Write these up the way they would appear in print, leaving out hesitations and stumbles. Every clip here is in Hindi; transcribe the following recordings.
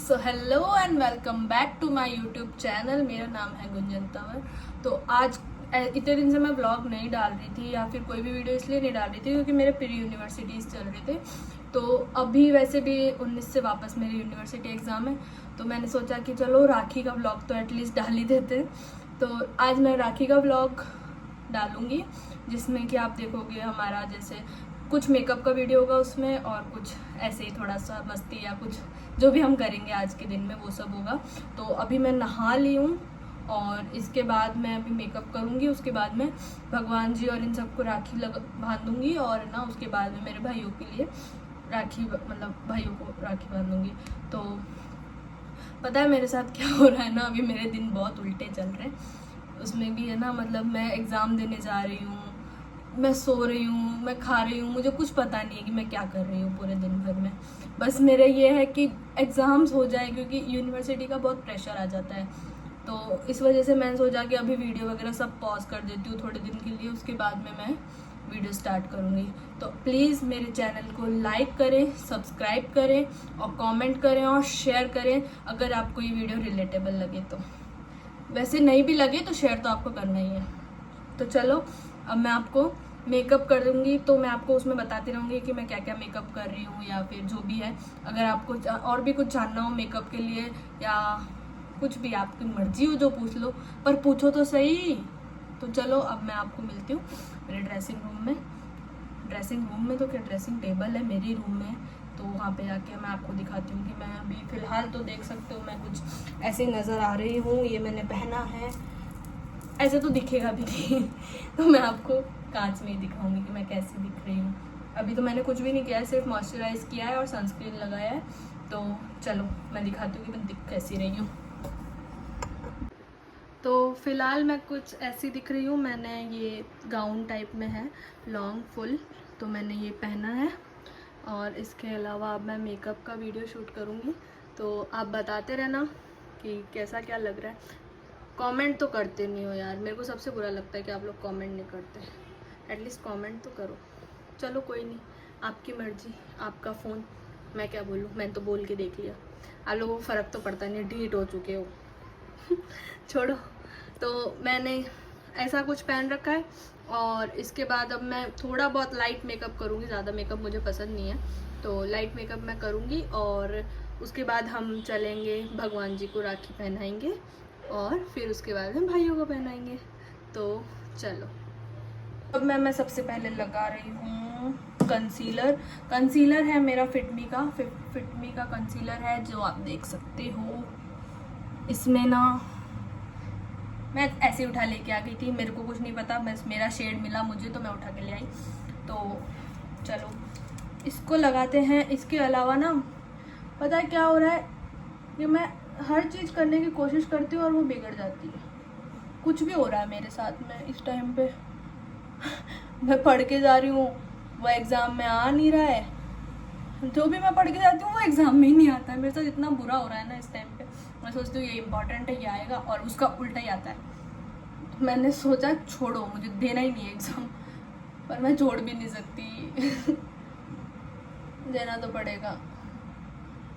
So hello and welcome back to my YouTube channel. मेरा नाम है गुंजन तंवर। तो आज इतने दिन से मैं व्लॉग नहीं डाल रही थी या फिर कोई भी वीडियो इसलिए नहीं डाल रही थी क्योंकि मेरे प्री यूनिवर्सिटीज़ चल रहे थे। तो अभी वैसे भी 19 से वापस मेरी यूनिवर्सिटी एग्ज़ाम है, तो मैंने सोचा कि चलो राखी का व्लॉग तो एटलीस्ट डाल ही देते। तो आज मैं राखी का व्लॉग डालूँगी जिसमें कि आप देखोगे हमारा जैसे कुछ मेकअप का वीडियो होगा उसमें, और कुछ ऐसे ही थोड़ा सा मस्ती या कुछ जो भी हम करेंगे आज के दिन में वो सब होगा। तो अभी मैं नहा ली हूँ और इसके बाद मैं अभी मेकअप करूँगी। उसके बाद मैं भगवान जी और इन सबको राखी बांधूंगी और ना उसके बाद में मेरे भाइयों के लिए राखी मतलब भाइयों को राखी बांधूंगी। तो पता है मेरे साथ क्या हो रहा है ना, अभी मेरे दिन बहुत उल्टे चल रहे हैं। उसमें भी है ना, मतलब मैं एग्ज़ाम देने जा रही हूँ, मैं सो रही हूँ, मैं खा रही हूँ, मुझे कुछ पता नहीं है कि मैं क्या कर रही हूँ पूरे दिन भर में। बस मेरा ये है कि एग्ज़ाम्स हो जाए क्योंकि यूनिवर्सिटी का बहुत प्रेशर आ जाता है। तो इस वजह से मैंने सोचा कि अभी वीडियो वगैरह सब पॉज कर देती हूँ थोड़े दिन के लिए, उसके बाद में मैं वीडियो स्टार्ट करूँगी। तो प्लीज़ मेरे चैनल को लाइक करें, सब्सक्राइब करें और कमेंट करें और शेयर करें अगर आपको ये वीडियो रिलेटेबल लगे तो। वैसे नहीं भी लगे तो शेयर तो आपको करना ही है। तो चलो अब मैं आपको मेकअप कर दूँगी, तो मैं आपको उसमें बताती रहूँगी कि मैं क्या क्या मेकअप कर रही हूँ या फिर जो भी है। अगर आपको और भी कुछ जानना हो मेकअप के लिए या कुछ भी, आपकी मर्जी हो जो पूछ लो, पर पूछो तो सही। तो चलो अब मैं आपको मिलती हूँ मेरे ड्रेसिंग रूम में। ड्रेसिंग रूम में तो क्या, ड्रेसिंग टेबल है मेरे रूम में, तो वहाँ पे जाके मैं आपको दिखाती हूँ कि मैं अभी फ़िलहाल तो देख सकते हो मैं कुछ ऐसे नज़र आ रही हूँ। ये मैंने पहना है, ऐसे तो दिखेगा भी नहीं तो मैं आपको कांच में ही दिखाऊंगी कि मैं कैसी दिख रही हूँ। अभी तो मैंने कुछ भी नहीं किया है, सिर्फ मॉइस्चराइज किया है और सनस्क्रीन लगाया है। तो चलो मैं दिखाती हूँ कि मैं दिख कैसी रही हूँ। तो फ़िलहाल मैं कुछ ऐसी दिख रही हूँ। मैंने ये गाउन टाइप में है, लॉन्ग फुल, तो मैंने ये पहना है। और इसके अलावा अब मैं मेकअप का वीडियो शूट करूँगी, तो आप बताते रहना कि कैसा क्या लग रहा है। कमेंट तो करते नहीं हो यार, मेरे को सबसे बुरा लगता है कि आप लोग कमेंट नहीं करते। एटलीस्ट कमेंट तो करो। चलो कोई नहीं, आपकी मर्जी, आपका फ़ोन, मैं क्या बोलूँ, मैंने तो बोल के देख लिया। आप लोगों को फ़र्क तो पड़ता नहीं, डिलीट हो चुके हो छोड़ो। तो मैंने ऐसा कुछ पहन रखा है और इसके बाद अब मैं थोड़ा बहुत लाइट मेकअप करूँगी। ज़्यादा मेकअप मुझे पसंद नहीं है, तो लाइट मेकअप मैं करूँगी और उसके बाद हम चलेंगे भगवान जी को राखी पहनाएंगे और फिर उसके बाद हम भाइयों को पहनाएंगे। तो चलो अब मैं सबसे पहले लगा रही हूँ कंसीलर। कंसीलर है मेरा फिटमी का कंसीलर है, जो आप देख सकते हो। इसमें ना मैं ऐसे उठा लेके आ गई थी, मेरे को कुछ नहीं पता, बस मेरा शेड मिला मुझे तो मैं उठा के ले आई। तो चलो इसको लगाते हैं। इसके अलावा ना पता है क्या हो रहा है कि मैं हर चीज़ करने की कोशिश करती हूँ और वो बिगड़ जाती है। कुछ भी हो रहा है मेरे साथ में इस टाइम पे मैं पढ़ के जा रही हूँ, वो एग्ज़ाम में आ नहीं रहा है। जो भी मैं पढ़ के जाती हूँ वो एग्ज़ाम में ही नहीं आता है। मेरे साथ इतना बुरा हो रहा है ना इस टाइम पे। मैं सोचती हूँ ये इंपॉर्टेंट है, ये आएगा, और उसका उल्टा ही आता है। तो मैंने सोचा छोड़ो, मुझे देना ही नहीं है एग्ज़ाम, पर मैं छोड़ भी नहीं सकती देना तो पड़ेगा,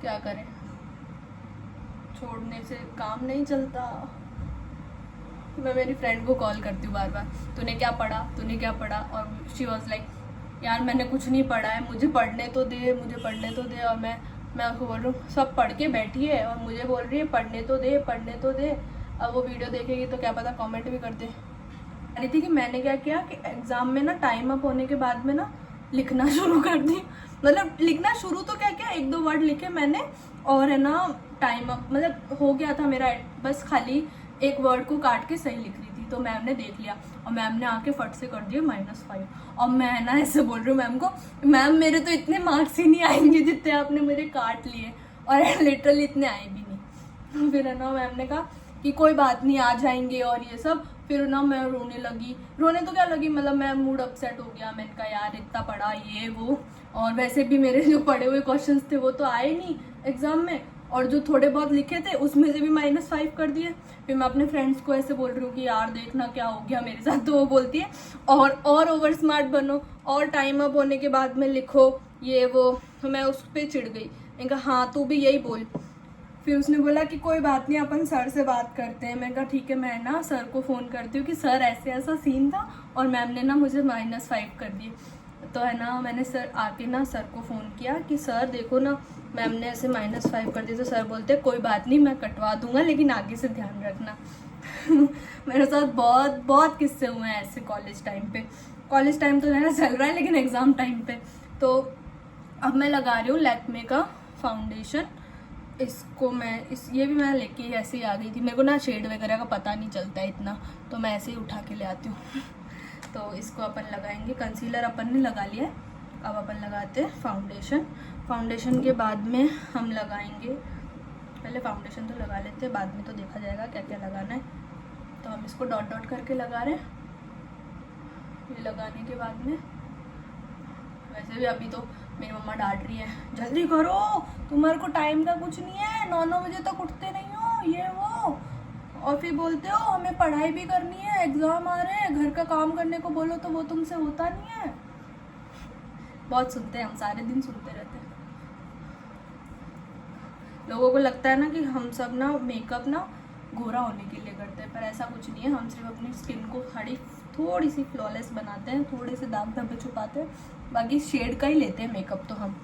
क्या करें, छोड़ने से काम नहीं चलता। मैं मेरी फ्रेंड को कॉल करती हूँ बार बार, तूने क्या पढ़ा, तूने क्या पढ़ा, और शी वॉज लाइक यार मैंने कुछ नहीं पढ़ा है, मुझे पढ़ने तो दे, मुझे पढ़ने तो दे। और मैं उसको बोल रही हूँ सब पढ़ के बैठी है और मुझे बोल रही है पढ़ने तो दे, पढ़ने तो दे। अब वो वीडियो देखेगी तो क्या पता कमेंट भी कर दे। कह रही थी कि मैंने क्या किया कि एग्ज़ाम में ना टाइम अप होने के बाद में ना लिखना शुरू कर दी। मतलब लिखना शुरू तो क्या क्या, एक दो वर्ड लिखे मैंने, और है ना टाइम अप मतलब हो गया था मेरा, बस खाली एक वर्ड को काट के सही लिख रही थी। तो मैम ने देख लिया और मैम ने आके फट से कर दिया -5। और मैं ना ऐसे बोल रही हूँ मैम को, मैम मेरे तो इतने मार्क्स ही नहीं आएंगे जितने आपने मेरे काट लिए, और लिटरली इतने आए भी नहीं। फिर है ना मैम ने कहा कि कोई बात नहीं आ जाएंगे और ये सब। फिर ना मैं रोने लगी, रोने तो क्या लगी, मतलब मैं मूड अपसेट हो गया। मैंने कहा यार इतना पढ़ा ये वो, और वैसे भी मेरे जो पढ़े हुए क्वेश्चंस थे वो तो आए नहीं एग्जाम में, और जो थोड़े बहुत लिखे थे उसमें से भी -5 कर दिए। फिर मैं अपने फ्रेंड्स को ऐसे बोल रही हूँ कि यार देखना क्या हो गया मेरे साथ। तो वो बोलती है और ओवर स्मार्ट बनो और टाइम अप होने के बाद में लिखो ये वो। तो मैं उस पर चिढ़ गई, मैंने कहा हाँ तू भी यही बोल। फिर उसने बोला कि कोई बात नहीं, अपन सर से बात करते हैं। मैं कहा ठीक है, मैं ना सर को फ़ोन करती हूँ कि सर ऐसे ऐसा सीन था और मैम ने ना मुझे -5 कर दिए। तो है ना, मैंने सर आके ना सर को फ़ोन किया कि सर देखो ना मैम ने ऐसे -5 कर दिए। तो सर बोलते कोई बात नहीं, मैं कटवा दूंगा, लेकिन आगे से ध्यान रखना। मेरे साथ बहुत बहुत किस्से हुए हैं ऐसे कॉलेज टाइम पे। कॉलेज टाइम तो मेरा चल रहा है, लेकिन एग्ज़ाम टाइम पे तो अब मैं लगा रही हूँ लैक्मे का फाउंडेशन। इसको मैं ये भी मैं लेके ऐसे ही आ गई थी। मेरे को ना शेड वगैरह का पता नहीं चलता है इतना, तो मैं ऐसे ही उठा के ले आती हूँ। तो इसको अपन लगाएंगे। कंसीलर अपन ने लगा लिया है, अब अपन लगाते हैं फाउंडेशन। फाउंडेशन के बाद में हम लगाएंगे, पहले फाउंडेशन तो लगा लेते हैं, बाद में तो देखा जाएगा क्या क्या लगाना है। तो हम इसको डॉट डॉट करके लगा रहे हैं। ये लगाने के बाद में वैसे भी अभी तो मेरी मम्मा डांट रही है, जल्दी करो, तुम्हारे को टाइम का कुछ नहीं है, 9 बजे तक उठते नहीं हो, ये वो। और फिर बोलते हो हमें पढ़ाई भी करनी है, एग्जाम आ रहे हैं, घर का काम करने को बोलो तो वो तुमसे होता नहीं है। बहुत सुनते हैं हम, सारे दिन सुनते रहते हैं। लोगों को लगता है ना कि हम सब ना मेकअप ना गोरा होने के लिए करते हैं, पर ऐसा कुछ नहीं है। हम सिर्फ अपनी स्किन को थोड़ी सी फ्लॉलेस बनाते हैं, थोड़े से दाग धब्बे छुपाते हैं, बाकी शेड का ही लेते हैं मेकअप। तो हम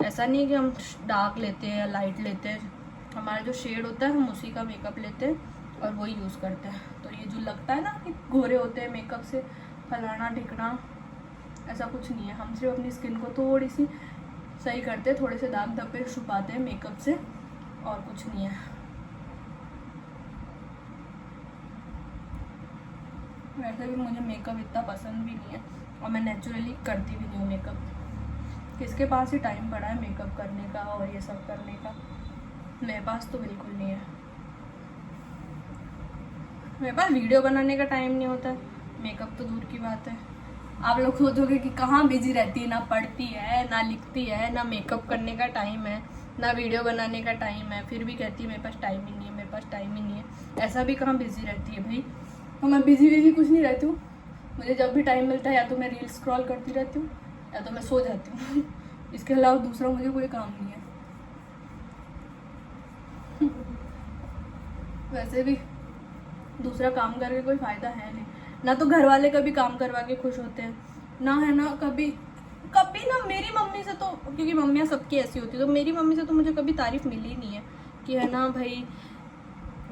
ऐसा नहीं है कि हम डार्क लेते हैं या लाइट लेते हैं, हमारा जो शेड होता है हम उसी का मेकअप लेते हैं और वही यूज़ करते हैं। तो ये जो लगता है ना कि गोरे होते हैं मेकअप से, फलाना ढिकना, ऐसा कुछ नहीं है। हम सिर्फ अपनी स्किन को थोड़ी सी सही करते हैं, थोड़े से दाग धब्बे छुपाते हैं मेकअप से, और कुछ नहीं है। वैसे भी मुझे मेकअप इतना पसंद भी नहीं है और मैं नेचुरली करती भी नहीं हूँ मेकअप। किसके पास ही टाइम पड़ा है मेकअप करने का और ये सब करने का, मेरे पास तो बिल्कुल नहीं है। मेरे पास वीडियो बनाने का टाइम नहीं होता है, मेकअप तो दूर की बात है। आप लोग सोचोगे कि कहाँ बिजी रहती है, ना पढ़ती है, ना लिखती है, ना मेकअप करने का टाइम है, ना वीडियो बनाने का टाइम है, फिर भी कहती है मेरे पास टाइम ही नहीं है, मेरे पास टाइम ही नहीं है। ऐसा भी कहाँ बिजी रहती है भाई। तो मैं बिजी कुछ नहीं रहती हूँ। मुझे जब भी टाइम मिलता है या तो मैं रील स्क्रॉल करती रहती हूँ या तो मैं सो जाती हूँ। इसके अलावा दूसरा मुझे कोई काम नहीं है। वैसे भी दूसरा काम करके कोई फ़ायदा है नहीं, ना तो घर वाले कभी काम करवा के खुश होते हैं, ना है ना कभी ना मेरी मम्मी से तो, क्योंकि मम्मियाँ सबकी ऐसी होती है, तो मेरी मम्मी से तो मुझे कभी तारीफ़ मिली नहीं है कि है ना भाई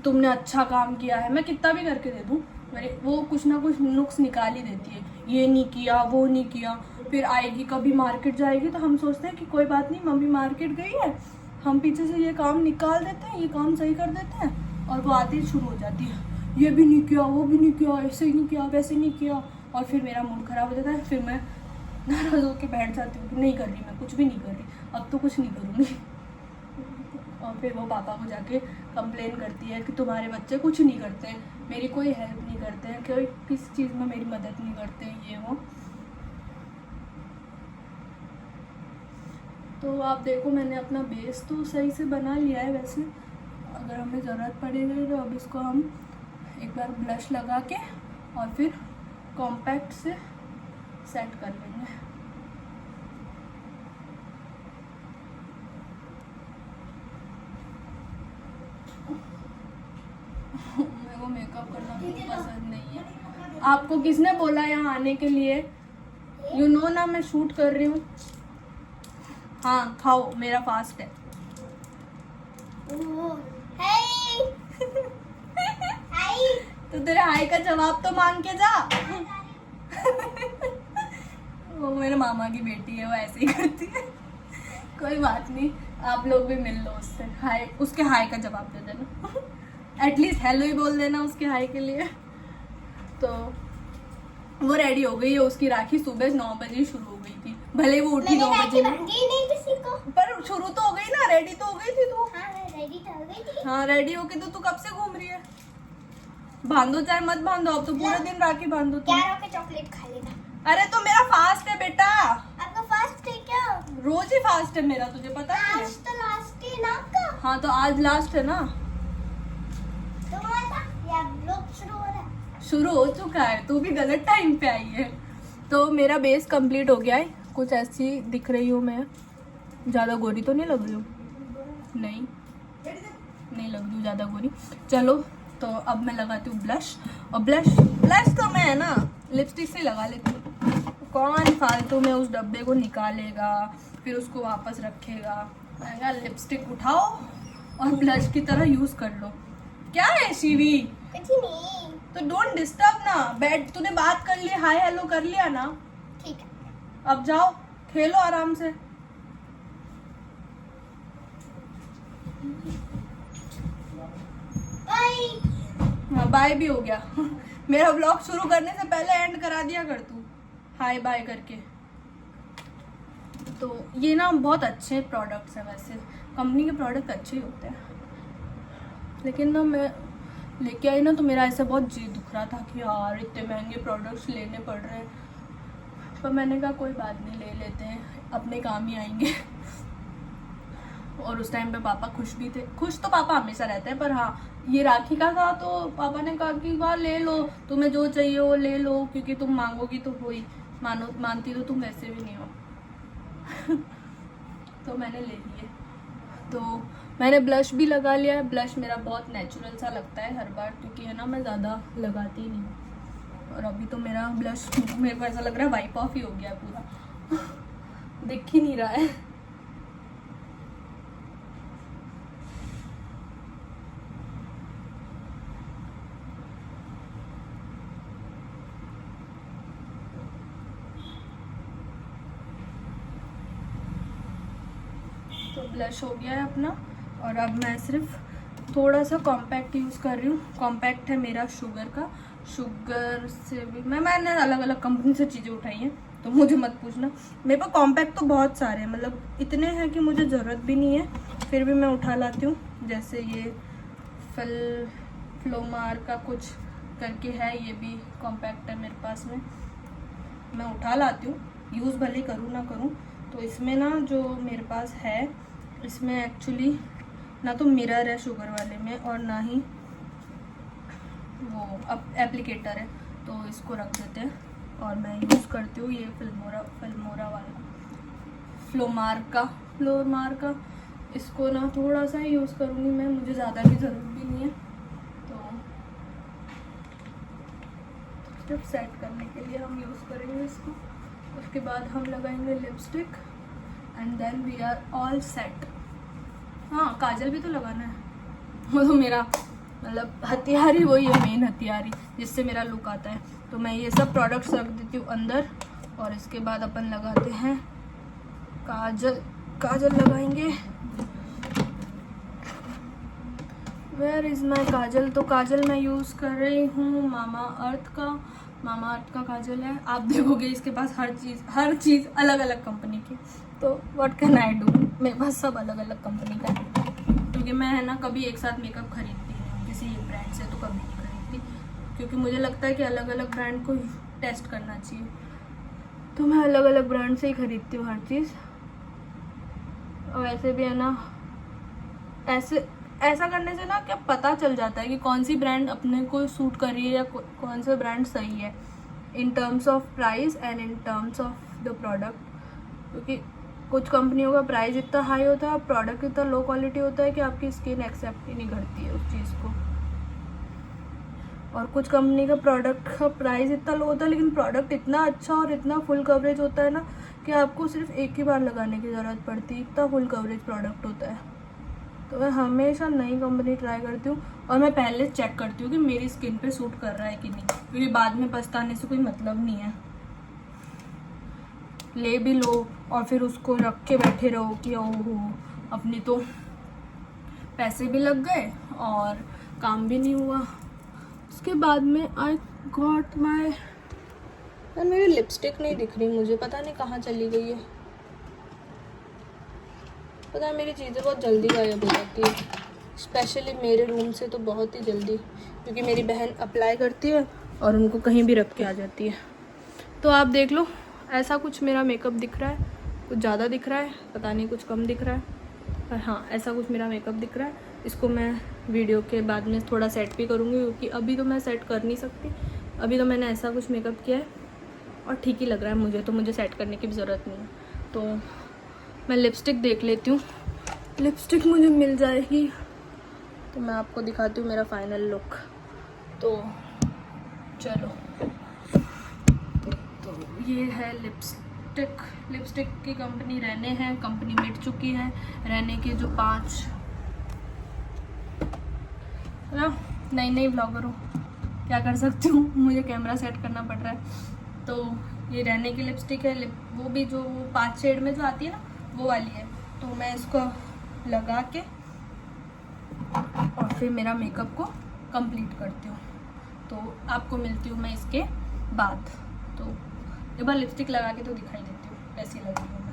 तुमने अच्छा काम किया है। मैं कितना भी करके दे दूँ, मेरे वो कुछ ना कुछ नुक्स निकाल ही देती है, ये नहीं किया, वो नहीं किया। फिर आएगी कभी मार्केट जाएगी तो हम सोचते हैं कि कोई बात नहीं, मम्मी मार्केट गई है, हम पीछे से ये काम निकाल देते हैं, ये काम सही कर देते हैं, और वो आती शुरू हो जाती है, ये भी नहीं किया, वो भी नहीं किया, ऐसे ही नहीं किया, वैसे नहीं किया। और फिर मेरा मूड ख़राब हो जाता है, फिर मैं नाराज़ होकर बैठ जाती हूँ कि नहीं कर रही, मैं कुछ भी नहीं कर रही, अब तो कुछ नहीं करूँगी। और फिर वो पापा को जाके कंप्लेन करती है कि तुम्हारे बच्चे कुछ नहीं करते हैं, मेरी कोई हेल्प नहीं करते हैं, कोई किस चीज़ में मेरी मदद नहीं करते हैं, ये वो। तो आप देखो मैंने अपना बेस तो सही से बना लिया है। वैसे अगर हमें ज़रूरत पड़ेगी तो अब इसको हम एक बार ब्लश लगा के और फिर कॉम्पैक्ट से सेट कर लेंगे। मेरे को मेकअप करना पसंद नहीं है। आपको किसने बोला यहाँ आने के लिए? यू नो ना मैं शूट कर रही हूँ। हाँ खाओ, मेरा फास्ट है। तो तेरे हाय का जवाब तो मांग के जा। वो मेरे मामा की बेटी है, वो ऐसे ही करती है। कोई बात नहीं, आप लोग भी मिल लो उससे, हाय, उसके हाय का जवाब दे देना। एटलीस्ट हेलो ही बोल देना उसके हाय के लिए। तो वो रेडी हो गई है, उसकी राखी सुबह 9 बजे शुरू हो गई थी, भले वो उठी 9 बजे, पर शुरू तो हो गई ना, रेडी तो हो गई थी तू। रेडी तो हो गई थी। हाँ रेडी होके तो तू कब से घूम रही है? बांधो चाहे मत बांधो, अब तो पूरा दिन राखी बांधो तुम। क्या के चॉकलेट खा लेना। अरे तो मेरा फास्ट है बेटा। आपका फास्ट है क्या? रोज ही फास्ट है मेरा, तुझे पता है? आज तो लास्ट है ना आपका। हाँ तो आज लास्ट है ना। तो माता या ब्लॉग शुरू हो रहा है? शुरू हो चुका है, तू भी गलत टाइम पे आई है। तो मेरा बेस कंप्लीट हो गया है, कुछ ऐसी दिख रही हूँ मैं, ज़्यादा गोरी तो नहीं लग रही हूँ? नहीं, नहीं लग रही हूँ ज़्यादा गोरी। चलो तो अब मैं लगाती हूँ ब्लश। और ब्लश तो मैं है ना लिपस्टिक से लगा लेती हूँ। कौन फालतू में उस डब्बे को निकालेगा फिर उसको वापस रखेगा। मैं लिपस्टिक उठाओ और ब्लश की तरह यूज़ कर लो। क्या है शिवी? कुछ नहीं। तो डोंट डिस्टर्ब ना। बैठ, तूने बात कर लिया, हाय हेलो कर लिया ना, ठीक है। अब जाओ खेलो आराम से। बाय। हाँ बाय भी हो गया। मेरा व्लॉग शुरू करने से पहले एंड करा दिया कर तू हाय बाय करके। तो ये ना बहुत अच्छे प्रोडक्ट्स हैं, वैसे कंपनी के प्रोडक्ट अच्छे ही होते हैं, लेकिन ना मैं लेके आई ना तो मेरा ऐसा बहुत जी दुख रहा था कि यार इतने महंगे प्रोडक्ट्स लेने पड़ रहे हैं। पर मैंने कहा कोई बात नहीं, ले लेते हैं, अपने काम ही आएंगे। और उस टाइम पे पापा खुश भी थे। खुश तो पापा हमेशा रहते हैं, पर हाँ ये राखी का था तो पापा ने कहा कि वाह ले लो, तुम्हें जो चाहिए वो ले लो, क्योंकि तुम मांगोगी तो वही मानती तो तुम वैसे भी नहीं हो। तो मैंने ले लिए। तो मैंने ब्लश भी लगा लिया है। ब्लश मेरा बहुत नेचुरल सा लगता है हर बार, क्योंकि है ना मैं ज़्यादा लगाती नहीं हूँ। और अभी तो मेरा ब्लश मेरे को ऐसा लग रहा है वाइप ऑफ ही हो गया पूरा। दिख ही नहीं रहा है। तो ब्लश हो गया है अपना। और अब मैं सिर्फ थोड़ा सा कॉम्पैक्ट यूज़ कर रही हूँ। कॉम्पैक्ट है मेरा शुगर का। शुगर से भी मैंने अलग अलग कंपनी से चीज़ें उठाई हैं, तो मुझे मत पूछना। मेरे पास कॉम्पैक्ट तो बहुत सारे हैं, मतलब इतने हैं कि मुझे ज़रूरत भी नहीं है, फिर भी मैं उठा लाती हूँ। जैसे ये फ्लोमार का कुछ करके है, ये भी कॉम्पैक्ट है मेरे पास में, मैं उठा लाती हूँ, यूज़ भले करूँ ना करूँ। तो इसमें ना जो मेरे पास है, इसमें एक्चुअली ना तो मिरर है शुगर वाले में, और ना ही वो अब एप्लीकेटर है, तो इसको रख देते हैं। और मैं यूज़ करती हूँ ये फ्लोमार का। इसको ना थोड़ा सा ही यूज़ करूँगी मैं, मुझे ज़्यादा की ज़रूरत भी नहीं है। तो सिर्फ सेट करने के लिए हम यूज़ करेंगे इसको। उसके बाद हम लगाएंगे lipstick and then we are all set. हाँ काजल भी तो लगाना है। वो तो मेरा मतलब हथियार ही वही है, मेन हथियार ही, जिससे मेरा लुक आता है। तो मैं ये सब प्रोडक्ट्स रख देती हूँ अंदर, और इसके बाद अपन लगाते हैं काजल लगाएंगे। वेयर इज़ माई काजल? तो काजल मैं यूज़ कर रही हूँ मामा अर्थ का काजल है। आप देखोगे इसके पास हर चीज़ अलग अलग कंपनी की। तो व्हाट कैन आई डू, मेरे पास सब अलग अलग कंपनी का है, क्योंकि मैं है ना कभी एक साथ मेकअप खरीदती नहीं किसी ब्रांड से, तो कभी नहीं खरीदती, क्योंकि मुझे लगता है कि अलग अलग ब्रांड को टेस्ट करना चाहिए। तो मैं अलग अलग ब्रांड से ही खरीदती हूँ हर चीज़। और वैसे भी है ना ऐसा करने से ना क्या पता चल जाता है कि कौन सी ब्रांड अपने को सूट कर रही है या कौन सा ब्रांड सही है, in terms of price and in terms of the product. क्योंकि कुछ कंपनियों का प्राइस इतना हाई होता है और प्रोडक्ट इतना लो क्वालिटी होता है कि आपकी स्किन एक्सेप्ट ही नहीं करती है उस चीज़ को। और कुछ कंपनी का प्रोडक्ट का प्राइस इतना लो होता है, लेकिन प्रोडक्ट इतना अच्छा और इतना फुल कवरेज होता है ना कि आपको सिर्फ एक ही बार लगाने की ज़रूरत पड़ती है, इतना फुल कवरेज प्रोडक्ट होता है। तो मैं हमेशा नई कंपनी ट्राई करती हूँ, और मैं पहले चेक करती हूँ कि मेरी स्किन पे सूट कर रहा है कि नहीं, क्योंकि बाद में पछताने से कोई मतलब नहीं है। ले भी लो और फिर उसको रख के बैठे रहो कि ओहो अपने तो पैसे भी लग गए और काम भी नहीं हुआ। उसके बाद में आई गॉट माई, यार मेरी लिपस्टिक नहीं दिख रही मुझे, पता नहीं कहाँ चली गई है। पता है मेरी चीज़ें बहुत जल्दी गायब हो जाती है, स्पेशली मेरे रूम से तो बहुत ही जल्दी, क्योंकि मेरी बहन अप्लाई करती है और उनको कहीं भी रख के आ जाती है। तो आप देख लो, ऐसा कुछ मेरा मेकअप दिख रहा है, कुछ ज़्यादा दिख रहा है, पता नहीं कुछ कम दिख रहा है, पर हाँ ऐसा कुछ मेरा मेकअप दिख रहा है। इसको मैं वीडियो के बाद में थोड़ा सेट भी करूँगी, क्योंकि अभी तो मैं सेट कर नहीं सकती। अभी तो मैंने ऐसा कुछ मेकअप किया है और ठीक ही लग रहा है मुझे, तो मुझे सेट करने की भी ज़रूरत नहीं है। तो मैं लिपस्टिक देख लेती हूँ, लिपस्टिक मुझे मिल जाएगी तो मैं आपको दिखाती हूँ मेरा फाइनल लुक। तो चलो, तो ये है लिपस्टिक की कंपनी रहने है, कंपनी मिट चुकी है। रहने के जो 5 ना नई ब्लॉगर हूँ, क्या कर सकती हूँ, मुझे कैमरा सेट करना पड़ रहा है। तो ये रहने की लिपस्टिक है, वो भी जो 5 शेड में जो आती है ना, वो वाली है। तो मैं इसको लगा के और फिर मेरा मेकअप को कंप्लीट करती हूँ। तो आपको मिलती हूँ मैं इसके बाद। तो एक बार लिपस्टिक लगा के तो दिखाई देती हूँ कैसी लग रही हूँ मैं।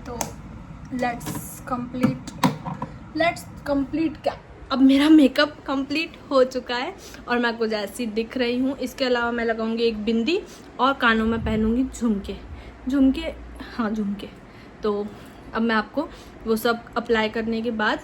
तो लेट्स कंप्लीट क्या, अब मेरा मेकअप कंप्लीट हो चुका है और मैं कुछ ऐसी दिख रही हूँ। इसके अलावा मैं लगाऊंगी एक बिंदी और कानों में पहनूंगी झुमके। तो अब मैं आपको वो सब अप्लाई करने के बाद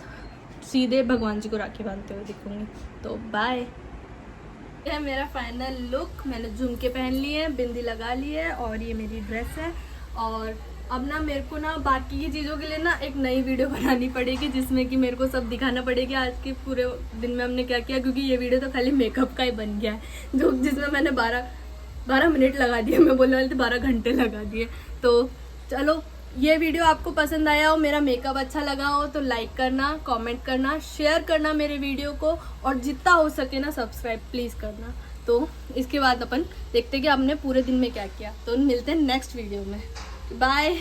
सीधे भगवान जी को राखी बांधते हुए दिखूंगी। तो बाय। यह है मेरा फाइनल लुक। मैंने झुमके पहन लिए हैं, बिंदी लगा ली है और ये मेरी ड्रेस है। और अब ना मेरे को ना बाकी की चीज़ों के लिए ना एक नई वीडियो बनानी पड़ेगी, जिसमें कि मेरे को सब दिखाना पड़ेगी आज के पूरे दिन में हमने क्या किया, क्योंकि ये वीडियो तो खाली मेकअप का ही बन गया है, जिसमें मैंने 12 मिनट लगा दिए। मैं बोलने वाली थी 12 घंटे लगा दिए। तो चलो, ये वीडियो आपको पसंद आया हो, मेरा मेकअप अच्छा लगा हो तो लाइक करना, कमेंट करना, शेयर करना मेरे वीडियो को, और जितना हो सके ना सब्सक्राइब प्लीज़ करना। तो इसके बाद अपन देखते हैं कि हमने पूरे दिन में क्या किया। तो मिलते हैं नेक्स्ट वीडियो में। बाय।